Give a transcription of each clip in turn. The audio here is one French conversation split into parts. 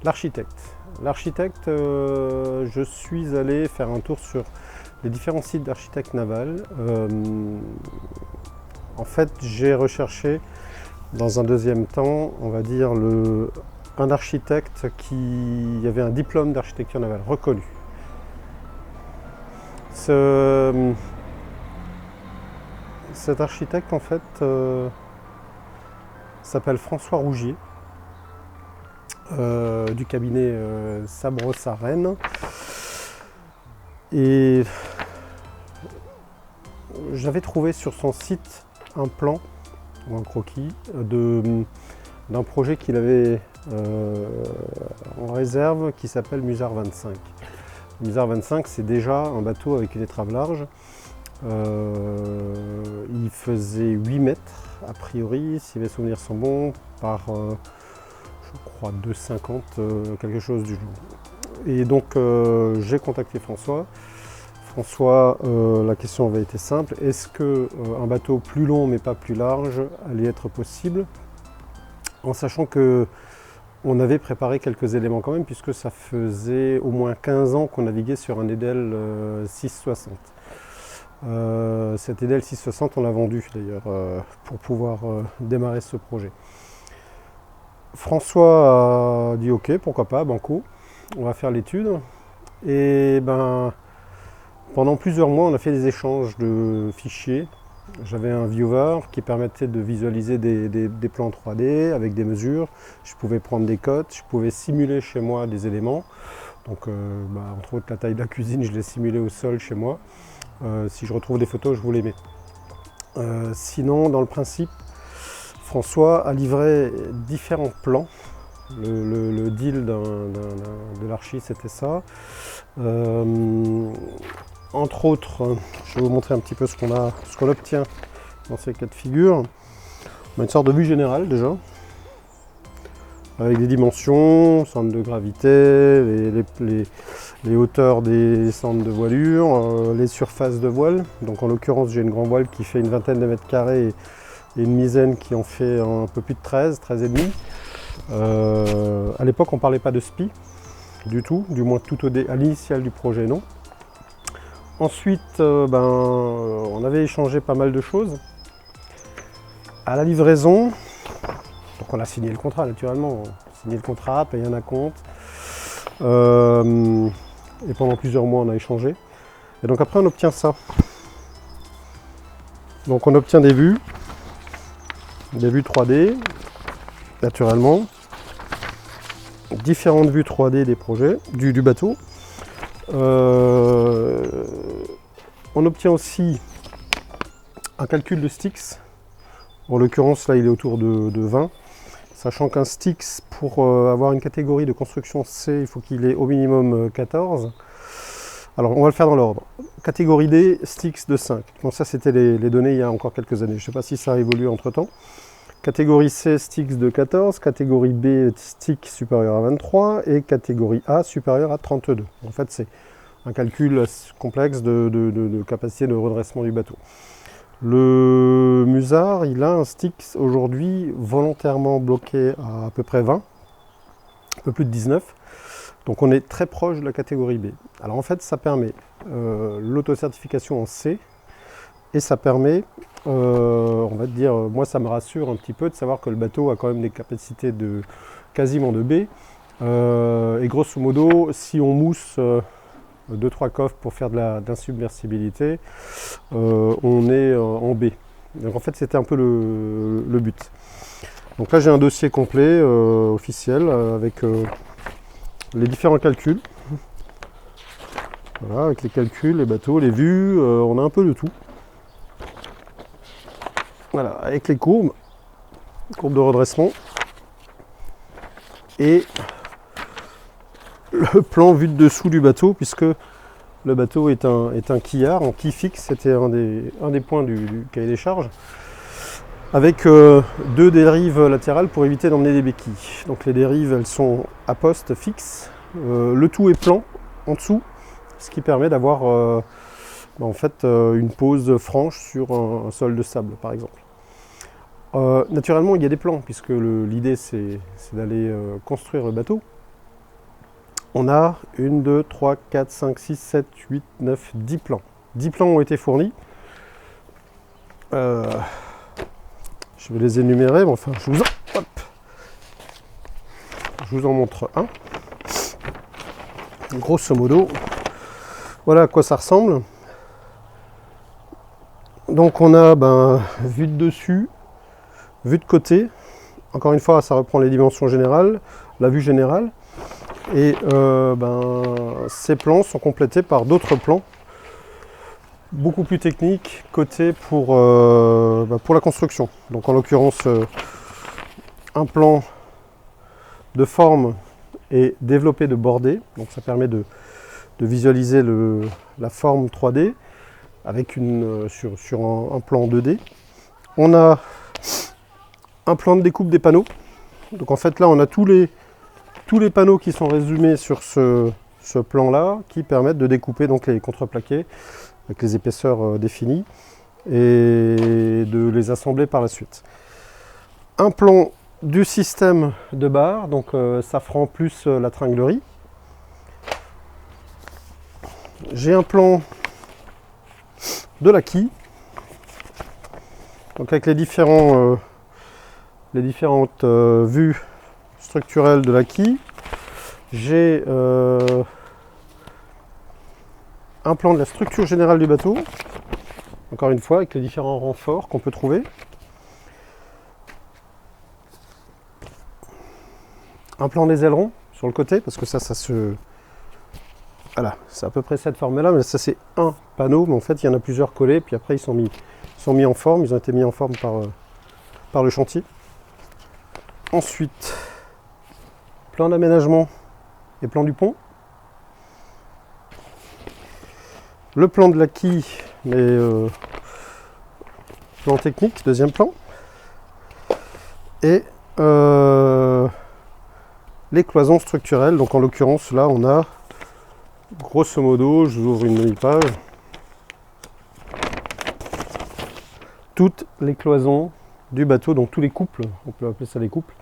L'architecte. L'architecte, je suis allé faire un tour sur les différents sites d'architectes navals. En fait, j'ai recherché dans un deuxième temps, on va dire, un architecte qui avait un diplôme d'architecture navale reconnu. Cet architecte, en fait, s'appelle François Rougier, du cabinet Sabros à Rennes. Et j'avais trouvé sur son site un plan ou un croquis d'un projet qu'il avait en réserve qui s'appelle Musard 25. Musard 25, c'est déjà un bateau avec une étrave large. Il faisait 8 mètres a priori, si mes souvenirs sont bons, par je crois 2,50, quelque chose du genre. Et donc j'ai contacté François. François, la question avait été simple, est-ce qu'un bateau plus long mais pas plus large allait être possible? En sachant que on avait préparé quelques éléments quand même, puisque ça faisait au moins 15 ans qu'on naviguait sur un Edel 660. Cet Edel 660, on l'a vendu d'ailleurs pour pouvoir démarrer ce projet. François a dit ok, pourquoi pas, banco, on va faire l'étude. Et ben, pendant plusieurs mois, on a fait des échanges de fichiers. J'avais un viewer qui permettait de visualiser des plans 3D avec des mesures. Je pouvais prendre des cotes, je pouvais simuler chez moi des éléments. Donc, entre autres, la taille de la cuisine, je l'ai simulée au sol chez moi. Si je retrouve des photos, je vous les mets. Sinon, dans le principe, François a livré différents plans. Le deal de l'archi, c'était ça. Entre autres, je vais vous montrer un petit peu ce qu'on obtient dans ces cas de figure. On a une sorte de vue générale déjà, avec des dimensions, centre de gravité, les hauteurs des centres de voilure, les surfaces de voile. Donc en l'occurrence, j'ai une grande voile qui fait une vingtaine de mètres carrés et une misaine qui en fait un peu plus de 13,5. À l'époque, on ne parlait pas de SPI du tout, du moins tout à l'initial du projet, non. Ensuite, on avait échangé pas mal de choses. À la livraison, donc on a signé le contrat naturellement, on a signé le contrat, payé un acompte. Et pendant plusieurs mois, on a échangé. Et donc après, on obtient ça. Donc on obtient des vues 3D, naturellement. Différentes vues 3D des projets, du bateau. On obtient aussi un calcul de Styx. En l'occurrence, là, il est autour de 20. Sachant qu'un Styx, pour avoir une catégorie de construction C, il faut qu'il ait au minimum 14. Alors, on va le faire dans l'ordre. Catégorie D, Styx de 5. Bon, ça, c'était les données il y a encore quelques années. Je ne sais pas si ça a évolué entre-temps. Catégorie C, Styx de 14. Catégorie B, Styx supérieur à 23. Et catégorie A, supérieur à 32. En fait, c'est un calcul complexe de capacité de redressement du bateau. Le Musard, il a un Styx aujourd'hui volontairement bloqué à peu près 20, un peu plus de 19. Donc on est très proche de la catégorie B. Alors en fait, ça permet l'autocertification en C et ça permet, on va dire, moi ça me rassure un petit peu de savoir que le bateau a quand même des capacités quasiment de B. Et grosso modo, si on mousse 2-3 coffres pour faire de l'insubmersibilité, on est en B. Donc en fait c'était un peu le but. Donc là j'ai un dossier complet officiel avec les différents calculs. Voilà, avec les calculs, les bateaux, les vues, on a un peu de tout. Voilà, avec les courbes de redressement et le plan vu de dessous du bateau, puisque le bateau est un quillard en quille fixe, c'était un des points du cahier des charges, avec 2 dérives latérales pour éviter d'emmener des béquilles. Donc les dérives, elles sont à poste fixe, le tout est plan en dessous, ce qui permet d'avoir en fait une pose franche sur un sol de sable par exemple. Naturellement, il y a des plans, puisque l'idée c'est d'aller construire le bateau. On a 1, 2, 3, 4, 5, 6, 7, 8, 9, 10 plans. 10 plans ont été fournis. Je vais les énumérer, mais enfin, je vous en montre un. Grosso modo, voilà à quoi ça ressemble. Donc on a vue de dessus, vue de côté. Encore une fois, ça reprend les dimensions générales, la vue générale. Et ces plans sont complétés par d'autres plans beaucoup plus techniques côté pour la construction. Donc en l'occurrence, un plan de forme et développé de bordée. Donc ça permet de visualiser la forme 3D avec sur un plan 2D. On a un plan de découpe des panneaux. Donc en fait là on a tous les panneaux qui sont résumés sur ce plan là qui permettent de découper donc les contreplaqués avec les épaisseurs définies et de les assembler par la suite. Un plan du système de barre, donc safran plus la tringlerie. J'ai un plan de la quille, donc avec les différentes vues structurelles de la quille. J'ai un plan de la structure générale du bateau, encore une fois avec les différents renforts qu'on peut trouver. Un plan des ailerons sur le côté, parce que ça se... Voilà, c'est à peu près cette forme-là, mais ça c'est un panneau, mais en fait il y en a plusieurs collés, puis après ils sont mis en forme, ils ont été mis en forme par le chantier. Ensuite, plan d'aménagement et plan du pont. Le plan de la quille, mais plan technique, deuxième plan. Et les cloisons structurelles, donc en l'occurrence là on a grosso modo, je vous ouvre une mini-page, toutes les cloisons du bateau, donc tous les couples, on peut appeler ça les couples,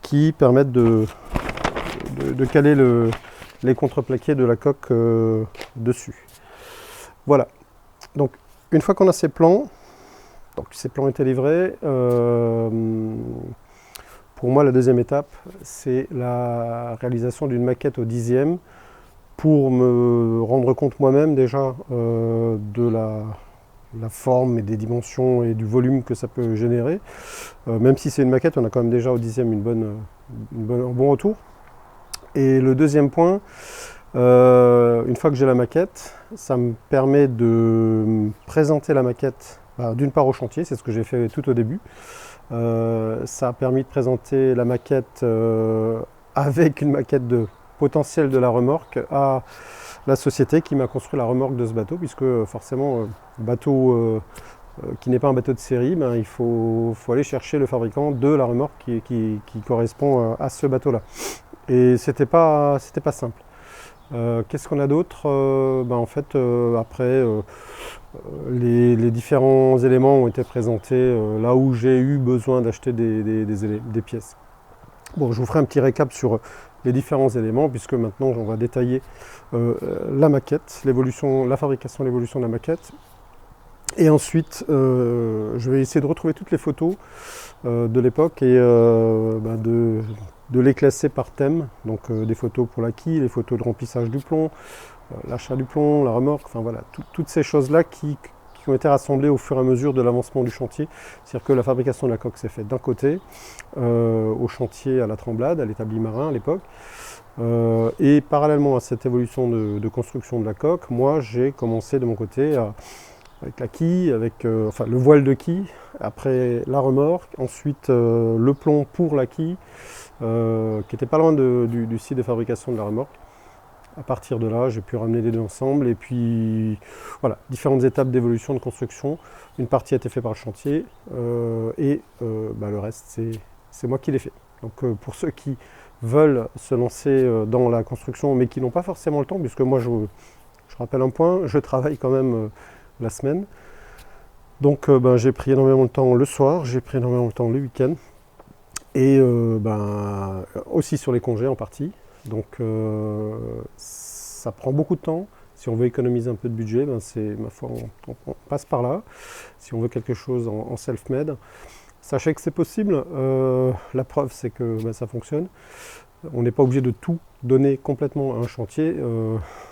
qui permettent de caler les contreplaqués de la coque dessus. Voilà, donc une fois qu'on a ces plans, donc ces plans étaient livrés, pour moi la deuxième étape c'est la réalisation d'une maquette au 10e pour me rendre compte moi-même déjà de la forme et des dimensions et du volume que ça peut générer. Même si c'est une maquette, on a quand même déjà au 10e un bon retour. Et le deuxième point, une fois que j'ai la maquette, ça me permet de présenter la maquette d'une part au chantier, c'est ce que j'ai fait tout au début. Ça a permis de présenter la maquette avec une maquette potentielle de la remorque à la société qui m'a construit la remorque de ce bateau, puisque forcément, bateau qui n'est pas un bateau de série, il faut aller chercher le fabricant de la remorque qui correspond à ce bateau-là. Et c'était pas simple. Qu'est-ce qu'on a d'autre? En fait, après, les différents éléments ont été présentés là où j'ai eu besoin d'acheter des pièces. Bon, je vous ferai un petit récap sur les différents éléments, puisque maintenant on va détailler la maquette, la fabrication, l'évolution de la maquette. Et ensuite, je vais essayer de retrouver toutes les photos de l'époque et de les classer par thème. Donc des photos pour la quille, les photos de remplissage du plomb, l'achat du plomb, la remorque, enfin voilà, toutes ces choses-là qui ont été rassemblées au fur et à mesure de l'avancement du chantier. C'est-à-dire que la fabrication de la coque s'est faite d'un côté, au chantier à la Tremblade, à l'établi marin à l'époque. Et parallèlement à cette évolution de construction de la coque, moi j'ai commencé de mon côté avec la quille, avec le voile de quille, après la remorque, ensuite le plomb pour la quille, qui n'était pas loin du site de fabrication de la remorque. À partir de là, j'ai pu ramener les deux ensemble, et puis voilà, différentes étapes d'évolution de construction. Une partie a été faite par le chantier, et le reste, c'est moi qui l'ai fait. Donc pour ceux qui veulent se lancer dans la construction, mais qui n'ont pas forcément le temps, puisque moi, je rappelle un point, je travaille quand même la semaine. Donc j'ai pris énormément de temps le soir, j'ai pris énormément de temps le week-end et aussi sur les congés en partie. Donc ça prend beaucoup de temps. Si on veut économiser un peu de budget, c'est ma foi, on passe par là. Si on veut quelque chose en self-made, sachez que c'est possible. La preuve, c'est que ça fonctionne. On n'est pas obligé de tout donner complètement à un chantier.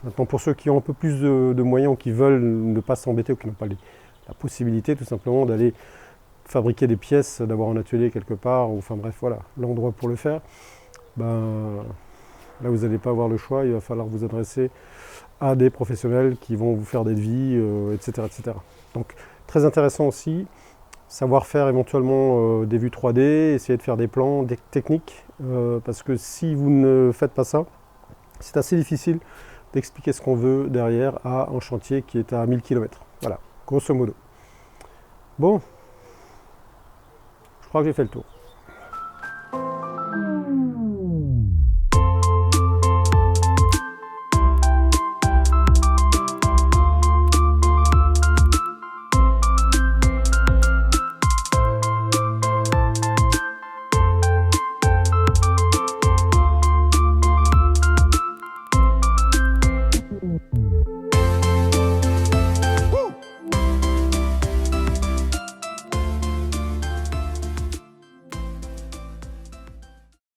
Maintenant, pour ceux qui ont un peu plus de moyens ou qui veulent ne pas s'embêter ou qui n'ont pas la possibilité tout simplement d'aller fabriquer des pièces, d'avoir un atelier quelque part, ou enfin bref, voilà, l'endroit pour le faire, là vous n'allez pas avoir le choix, il va falloir vous adresser à des professionnels qui vont vous faire des devis, etc., etc. Donc très intéressant aussi, savoir faire éventuellement des vues 3D, essayer de faire des plans, des techniques, parce que si vous ne faites pas ça, c'est assez difficile d'expliquer ce qu'on veut derrière à un chantier qui est à 1000 km. Voilà, grosso modo. Bon, je crois que j'ai fait le tour.